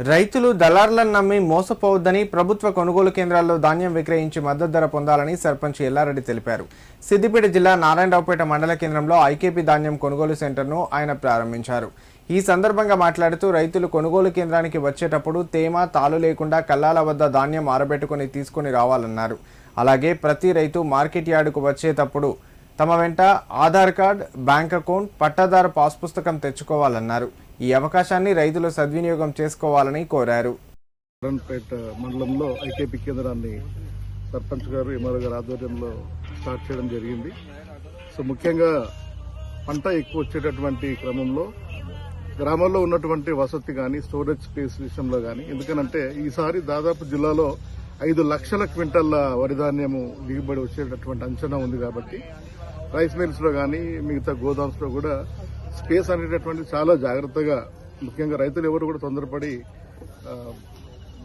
రైతులు దళారులను నమ్మి మోసపోవద్దని ప్రభుత్వ కొనుగోలు కేంద్రాల్లో ధాన్యం విక్రయించి మద్దతు ధర పొందాలని సర్పంచ్ ఎల్లారెడ్డి తెలిపారు. సిద్దిపేట జిల్లా నారాయణరావుపేట మండల కేంద్రంలో ఐకేపీ ధాన్యం కొనుగోలు సెంటర్ను ఆయన ప్రారంభించారు. ఈ సందర్భంగా మాట్లాడుతూ రైతులు కొనుగోలు కేంద్రానికి వచ్చేటప్పుడు తేమ తాలు లేకుండా కల్లాల వద్ద ధాన్యం ఆరబెట్టుకుని తీసుకుని రావాలన్నారు. అలాగే ప్రతి రైతు మార్కెట్ యార్డుకు వచ్చేటప్పుడు తమ వెంట ఆధార్ కార్డ్, బ్యాంక్ అకౌంట్, పట్టాదారు పాస్ పుస్తకం తెచ్చుకోవాలన్నారు. ఈ అవకాశాన్ని రైతులు సద్వినియోగం చేసుకోవాలని కోరారు. నారాయణపేట మండలంలో ఐకేపీ కేంద్రాన్ని సర్పంచ్ గారు, ఎంఆర్ఓ గారు ఆధ్వర్యంలో స్టార్ట్ చేయడం జరిగింది. సో ముఖ్యంగా పంట ఎక్కువ వచ్చేటటువంటి క్రమంలో గ్రామాల్లో ఉన్నటువంటి వసతి కానీ, స్టోరేజ్ స్పేస్ విషయంలో కానీ, ఎందుకనంటే ఈసారి దాదాపు జిల్లాలో 5 లక్షల క్వింటాల వరి ధాన్యము దిగుబడి వచ్చేటటువంటి అంచనా ఉంది. కాబట్టి రైస్ మిల్స్ లో కానీ, మిగతా గోదామ్స్ లో కూడా స్పేస్ అనేటటువంటి చాలా జాగ్రత్తగా, ముఖ్యంగా రైతులు ఎవరు కూడా తొందరపడి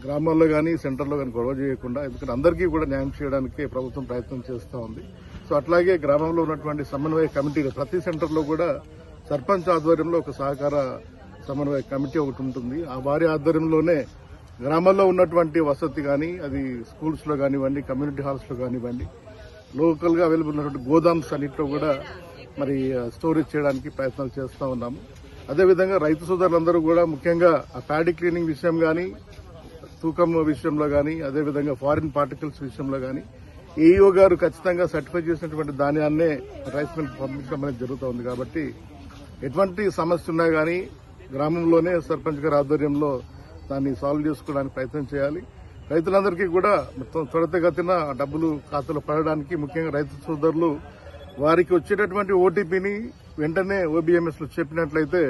గ్రామాల్లో కానీ, సెంటర్లో కానీ గొడవ చేయకుండా, ఎందుకంటే అందరికీ కూడా న్యాయం చేయడానికి ప్రభుత్వం ప్రయత్నం చేస్తూ ఉంది. సో అట్లాగే గ్రామంలో ఉన్నటువంటి సమన్వయ కమిటీలు ప్రతి సెంటర్లో కూడా సర్పంచ్ ఆధ్వర్యంలో ఒక సహకార సమన్వయ కమిటీ ఒకటి ఉంటుంది. ఆ వారి ఆధ్వర్యంలోనే గ్రామాల్లో ఉన్నటువంటి వసతి కానీ, అది స్కూల్స్ లో కానివ్వండి, కమ్యూనిటీ హాల్స్ లో కానివ్వండి, లోకల్ గా అవైలబుల్ ఉన్నటువంటి గోదామ్స్ అన్నింటిలో కూడా మరి స్టోరేజ్ చేయడానికి ప్రయత్నాలు చేస్తూ ఉన్నాము. అదేవిధంగా రైతు సోదరులందరూ కూడా ముఖ్యంగా ఆ ప్యాడీ క్లీనింగ్ విషయం కానీ, తూకం విషయంలో కానీ, అదేవిధంగా ఫారిన్ పార్టికల్స్ విషయంలో కానీ ఏఈఓ గారు ఖచ్చితంగా సర్టిఫై చేసినటువంటి ధాన్యాన్నే రైస్ మిల్ పంపించడం అనేది జరుగుతూ ఉంది. కాబట్టి ఎటువంటి సమస్య ఉన్నా కానీ గ్రామంలోనే సర్పంచ్ గారి ఆధ్వర్యంలో దాన్ని సాల్వ్ చేసుకోవడానికి ప్రయత్నం చేయాలి. రైతులందరికీ కూడా మొత్తం త్వరితగతిన డబ్బులు ఖాతాలో పడడానికి, ముఖ్యంగా రైతు సోదరులు వారికి వచ్చేటటువంటి ఓటీపీని వెంటనే ఓబీఎంఎస్ లో చెప్పినట్లయితే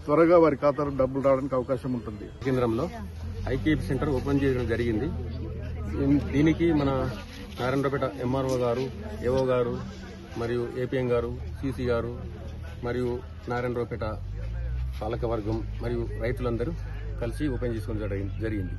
త్వరగా వారి ఖాతాలో డబ్బులు రావడానికి అవకాశం ఉంటుంది. కేంద్రంలో ఐకేపీ సెంటర్ ఓపెన్ చేయడం జరిగింది. దీనికి మన నారాయణరావుపేట ఎంఆర్ఓ గారు, ఏఓ గారు, మరియు ఏపీఎం గారు, సీసీ గారు, మరియు నారాయణరావుపేట పాలకవర్గం మరియు రైతులందరూ కలిసి ఓపెన్ చేసుకోవడం జరిగింది.